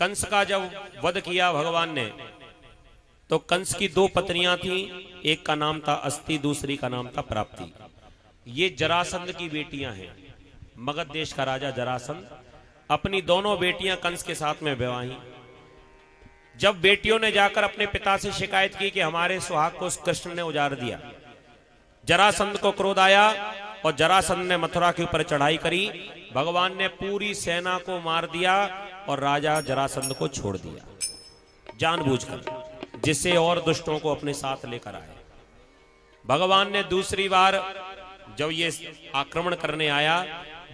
कंस का जब वध किया भगवान ने, तो कंस की दो पत्नियां थीं, एक का नाम था अस्ति, दूसरी का नाम था प्राप्ति। ये जरासंध की बेटियां हैं। मगध देश का राजा जरासंध अपनी दोनों बेटियां कंस के साथ में विवाही। जब बेटियों ने जाकर अपने पिता से शिकायत की कि हमारे सुहाग को कृष्ण ने उजाड़ दिया, जरासंध को क्रोध आया और जरासंध ने मथुरा के ऊपर चढ़ाई करी। भगवान ने पूरी सेना को मार दिया और राजा जरासंध को छोड़ दिया जानबूझकर, जिससे और दुष्टों को अपने साथ लेकर आए। भगवान ने दूसरी बार जब ये आक्रमण करने आया,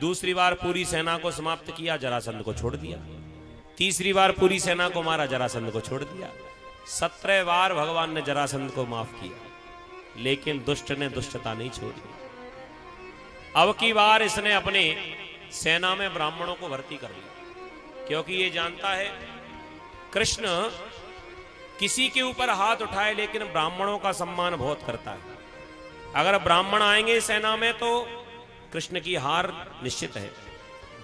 दूसरी बार पूरी सेना को समाप्त किया, जरासंध को छोड़ दिया। तीसरी बार पूरी सेना को मारा, जरासंध को छोड़ दिया। 17 बार भगवान ने जरासंध को माफ किया, लेकिन दुष्ट ने दुष्टता नहीं छोड़ी। अब की बार इसने अपने सेना में ब्राह्मणों को भर्ती कर लिया, क्योंकि ये जानता है कृष्ण किसी के ऊपर हाथ उठाए लेकिन ब्राह्मणों का सम्मान बहुत करता है। अगर ब्राह्मण आएंगे सेना में तो कृष्ण की हार निश्चित है।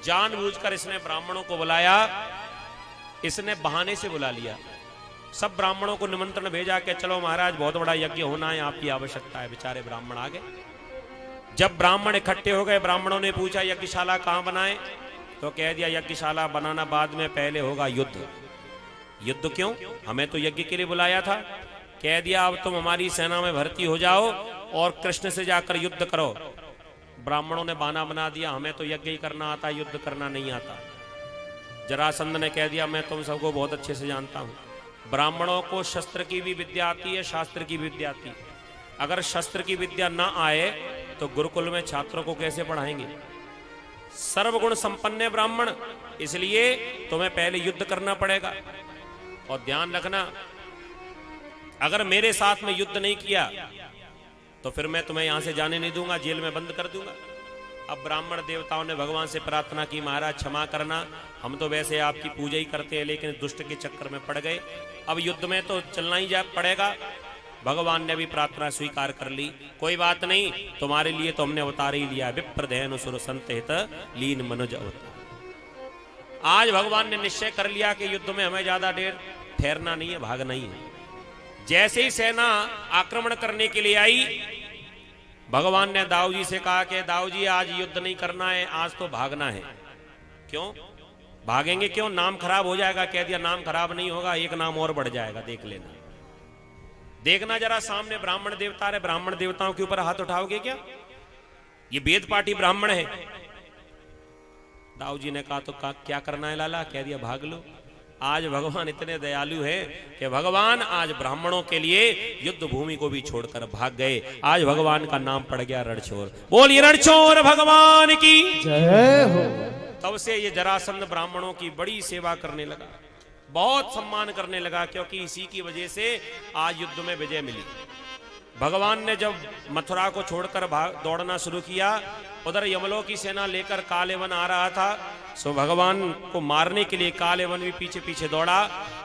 जानबूझकर इसने ब्राह्मणों को बुलाया, इसने बहाने से बुला लिया। सब ब्राह्मणों को निमंत्रण भेजा कि चलो महाराज बहुत बड़ा यज्ञ होना है, आपकी आवश्यकता है। बेचारे ब्राह्मण आ गए। जब ब्राह्मण इकट्ठे हो गए, ब्राह्मणों ने पूछा यज्ञशाला कहां बनाए, तो कह दिया यज्ञशाला बनाना बाद में, पहले होगा युद्ध। युद्ध क्यों? हमें तो यज्ञ के लिए बुलाया था। कह दिया अब तुम हमारी सेना में भर्ती हो जाओ और कृष्ण से जाकर युद्ध करो। ब्राह्मणों ने बहाना बना दिया, हमें तो यज्ञ ही करना आता, युद्ध करना नहीं आता। जरासंध ने कह दिया मैं तुम सबको बहुत अच्छे से जानता हूं, ब्राह्मणों को शस्त्र की भी विद्या आती है, शास्त्र की विद्या आती है। अगर शस्त्र की विद्या ना आए तो गुरुकुल में छात्रों को कैसे पढ़ाएंगे? सर्वगुण संपन्न ब्राह्मण, इसलिए तुम्हें पहले युद्ध करना पड़ेगा। और ध्यान रखना, अगर मेरे साथ में युद्ध नहीं किया तो फिर मैं तुम्हें यहां से जाने नहीं दूंगा, जेल में बंद कर दूंगा। अब ब्राह्मण देवताओं ने भगवान से प्रार्थना की, महाराज क्षमा करना, हम तो वैसे आपकी पूजा ही करते हैं लेकिन दुष्ट के चक्कर में पड़ गए, अब युद्ध में तो चलना ही पड़ेगा। भगवान ने भी प्रार्थना स्वीकार कर ली, कोई बात नहीं, तुम्हारे लिए तो हमने अवतार ही लिया, विप्रधेनु सुर संत हित लीन मनुज अवतार। आज भगवान ने निश्चय कर लिया कि युद्ध में हमें ज्यादा देर ठहरना नहीं है, भागना ही है। जैसे ही सेना आक्रमण करने के लिए आई, भगवान ने दाऊ जी से कहा कि दाऊ जी आज युद्ध नहीं करना है, आज तो भागना है। क्यों भागेंगे? क्यों? नाम खराब हो जाएगा। कह दिया नाम खराब नहीं होगा, एक नाम और बढ़ जाएगा, देख लेना। देखना जरा, सामने ब्राह्मण देवता है, ब्राह्मण देवताओं के ऊपर हाथ उठाओगे क्या? ये वेद पाठी ब्राह्मण है। दाऊ जी ने कहा तो क्या करना है लाला? कह दिया भाग लो। आज भगवान इतने दयालु है कि भगवान आज ब्राह्मणों के लिए युद्ध भूमि को भी छोड़कर भाग गए। आज भगवान का नाम पड़ गया रणछोड़। बोलिए रणछोड़ भगवान की जय हो। तब से ये जरासंध ब्राह्मणों की बड़ी सेवा करने लगा, बहुत सम्मान करने लगा, क्योंकि इसी की वजह से आज युद्ध में विजय मिली। भगवान ने जब मथुरा को छोड़कर दौड़ना शुरू किया, उधर यमलों की सेना लेकर कालेवन आ रहा था। सो भगवान को मारने के लिए कालेवन भी पीछे पीछे दौड़ा,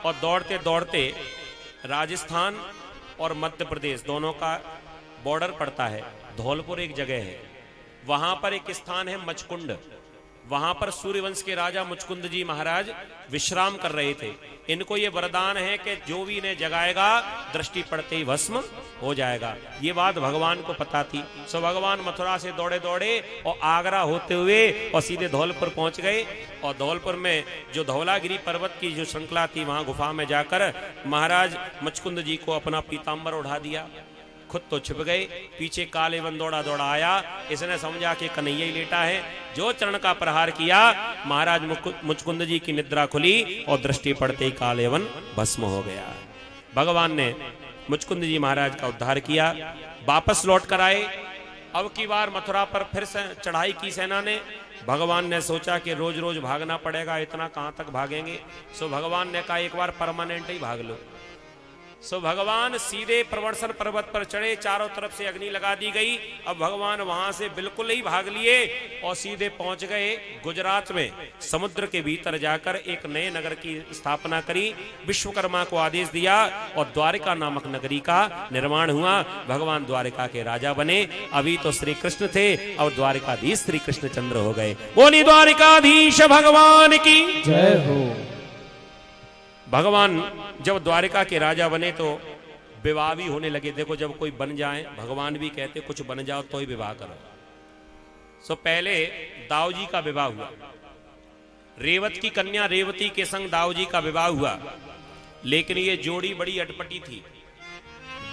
और दौड़ते दौड़ते राजस्थान और मध्य प्रदेश दोनों का बॉर्डर पड़ता है। धौलपुर एक जगह है, वहां पर एक स्थान है मचकुंड। वहां पर सूर्यवंश के राजा मुचकुंद जी महाराज विश्राम कर रहे थे। इनको ये वरदान है कि जो भी इन्हें जगाएगा दृष्टि पड़ते ही भस्म हो जाएगा। ये बात भगवान को पता थी। सो भगवान मथुरा से दौड़े दौड़े और आगरा होते हुए और सीधे धौलपुर पहुंच गए। और धौलपुर में जो धौलागिरी पर्वत की जो श्रृंखला थी, वहां गुफा में जाकर महाराज मुचकुंद जी को अपना पीताम्बर उड़ा दिया। खुद तो छिप गए, पीछे कालेवन दौड़ा दौड़ा आया। इसने समझा कि कन्हैया ही लेटा है, जो चरण का प्रहार किया, महाराज मुचकुंद जी की निद्रा खुली और दृष्टि पड़ते ही कालेवन भस्म हो गया। भगवान ने मुचकुंद जी महाराज का उद्धार किया, वापस लौट कर आए। अब की बार मथुरा पर फिर से चढ़ाई की सेना ने। भगवान ने सोचा कि रोज रोज भागना पड़ेगा, इतना कहां तक भागेंगे। सो भगवान ने कहा एक बार परमानेंट ही भाग लो। सो भगवान सीधे प्रवर्षण पर्वत पर चढ़े, चारों तरफ से अग्नि लगा दी गई। अब भगवान वहां से बिल्कुल ही भाग लिए और सीधे पहुंच गए गुजरात में। समुद्र के भीतर जाकर एक नए नगर की स्थापना करी, विश्वकर्मा को आदेश दिया और द्वारिका नामक नगरी का निर्माण हुआ। भगवान द्वारिका के राजा बने। अभी तो श्री कृष्ण थे, अब द्वारिकाधीश श्री कृष्णचंद्र हो गए। बोली द्वारिकाधीश भगवान की जय हो। भगवान जब द्वारिका के राजा बने तो विवाह भी होने लगे। देखो जब कोई बन जाए, भगवान भी कहते कुछ बन जाओ तो ही विवाह करो। सो पहले दाऊ जी का विवाह हुआ, रेवत की कन्या रेवती के संग दाऊ जी का विवाह हुआ। लेकिन ये जोड़ी बड़ी अटपटी थी।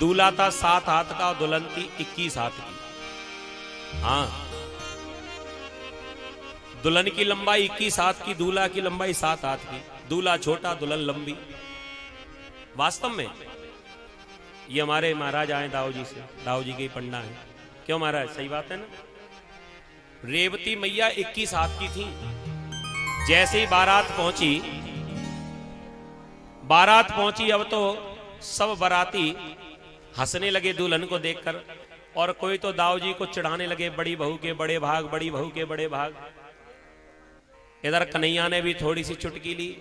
दूल्हा था 7 हाथ का, दुल्हन थी 21 हाथ की। हाँ, दुल्हन की लंबाई 21 हाथ की, दूल्हा की लंबाई 7 हाथ की। दूल्हा छोटा, दुल्हन लंबी। वास्तव में ये हमारे महाराज आए दाऊ जी से, दाऊ जी के पंडा है। क्यों महाराज, सही बात है ना। रेवती मैया 21 हाथ की थी। जैसे ही बारात पहुंची, अब तो सब बाराती हंसने लगे दुल्हन को देखकर, और कोई तो दाऊ जी को चिढ़ाने लगे, बड़ी बहू के बड़े भाग, बड़ी बहू के बड़े भाग। इधर कन्हैया ने भी थोड़ी सी चुटकी ली,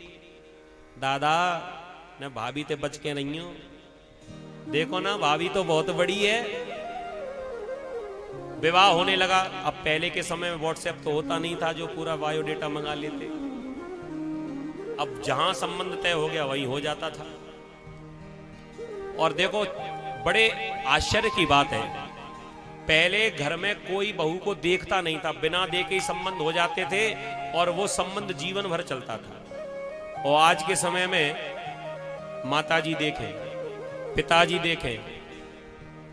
दादा मैं भाभी ते बच के नहीं हूं, देखो ना भाभी तो बहुत बड़ी है। विवाह होने लगा। अब पहले के समय में व्हाट्सएप तो होता नहीं था जो पूरा बायोडेटा मंगा लेते। अब जहां संबंध तय हो गया वहीं हो जाता था। और देखो बड़े आश्चर्य की बात है, पहले घर में कोई बहू को देखता नहीं था, बिना देखे ही संबंध हो जाते थे और वो संबंध जीवन भर चलता था। और आज के समय में माताजी देखें, पिताजी देखें,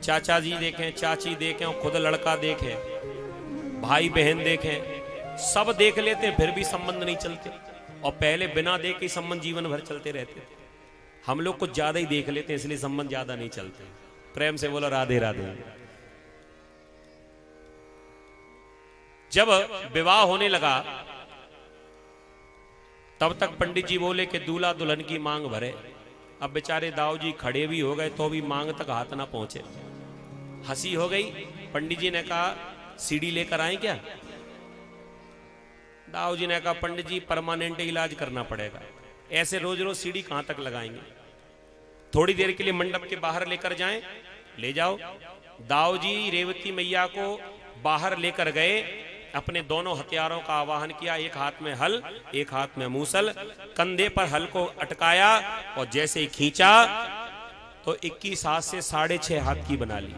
चाचा जी देखें, चाची देखें, और खुद लड़का देखे, भाई बहन देखें, सब देख लेते फिर भी संबंध नहीं चलते। और पहले बिना देखे संबंध जीवन भर चलते रहते थे। हम लोग कुछ ज्यादा ही देख लेते हैं इसलिए संबंध ज्यादा नहीं चलते। प्रेम से बोलो राधे राधे। जब विवाह होने लगा तब तक पंडित जी बोले कि दूल्हा दुल्हन की मांग भरे। अब बेचारे दाऊ जी खड़े भी हो गए तो भी मांग तक हाथ ना पहुंचे। हंसी हो गई। पंडित जी ने कहा सीढ़ी लेकर आए क्या। दाऊ जी ने कहा पंडित जी परमानेंट इलाज करना पड़ेगा, ऐसे रोज रोज सीढ़ी कहां तक लगाएंगे, थोड़ी देर के लिए मंडप के बाहर लेकर जाएं, ले जाओ। दाऊ जी रेवती मैया को बाहर लेकर गए, अपने दोनों हथियारों का आवाहन किया, एक हाथ में हल, एक हाथ में मूसल, कंधे पर हल को अटकाया और जैसे ही खींचा तो 21 हाथ से 6.5 हाथ की बना ली।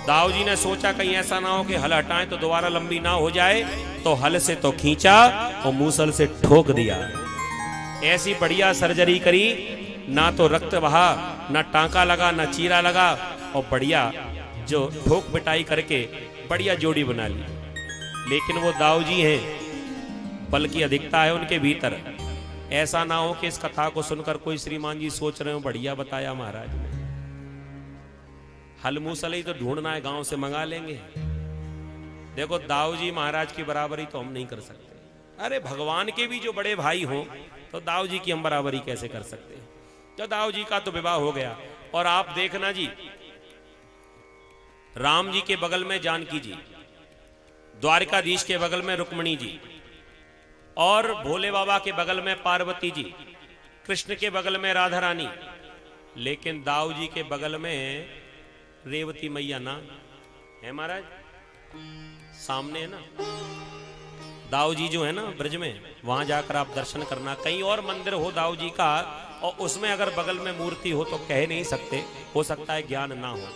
दाऊ जी ने सोचा कहीं ऐसा ना हो कि हल हटाएं तो दोबारा लंबी ना हो जाए, तो हल से तो खींचा और मूसल से ठोक दिया। ऐसी बढ़िया सर्जरी करी, ना तो रक्त बहा, ना टांका लगा, ना चीरा लगा, और बढ़िया जो ठोक पिटाई करके बढ़िया जोड़ी बना ली। लेकिन वो दाऊ जी हैं, बल की अधिकता है उनके भीतर। ऐसा ना हो कि इस कथा को सुनकर कोई श्रीमान जी सोच रहे हो बढ़िया बताया महाराज ने, हल मूसल ही तो ढूंढना है, गांव से मंगा लेंगे। देखो दाऊ जी महाराज की बराबरी तो हम नहीं कर सकते। अरे भगवान के भी जो बड़े भाई हों तो दाऊ जी की हम बराबरी कैसे कर सकते हैं। तो दाऊ जी का तो विवाह हो गया। और आप देखना जी, राम जी के बगल में जानकी जी, द्वारिकाधीश के बगल में रुक्मणी जी, और भोले बाबा के बगल में पार्वती जी, कृष्ण के बगल में राधा रानी, लेकिन दाऊ जी के बगल में रेवती मैया ना है महाराज, सामने है ना। दाऊ जी जो है ना ब्रज में, वहां जाकर आप दर्शन करना। कहीं और मंदिर हो दाऊ जी का और उसमें अगर बगल में मूर्ति हो तो कह नहीं सकते, हो सकता है ज्ञान ना हो।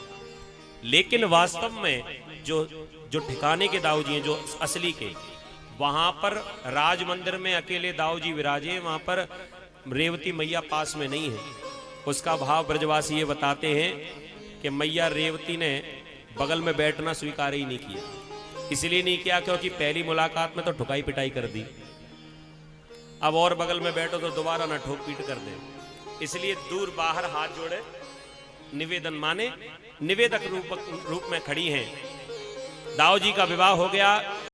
लेकिन वास्तव में जो ठिकाने के दाऊ जी हैं, जो असली के, वहां पर राज मंदिर में अकेले दाऊ जी विराजे, वहां पर रेवती मैया पास में नहीं है। उसका भाव ब्रजवासी ये बताते हैं कि मैया रेवती ने बगल में बैठना स्वीकार ही नहीं किया। इसलिए नहीं किया क्योंकि पहली मुलाकात में तो ठुकाई पिटाई कर दी, अब और बगल में बैठो तो दोबारा ना ठोक पीट कर दे। इसलिए दूर बाहर हाथ जोड़े निवेदन माने निवेदक रूप में खड़ी हैं। दाऊ जी का विवाह हो गया।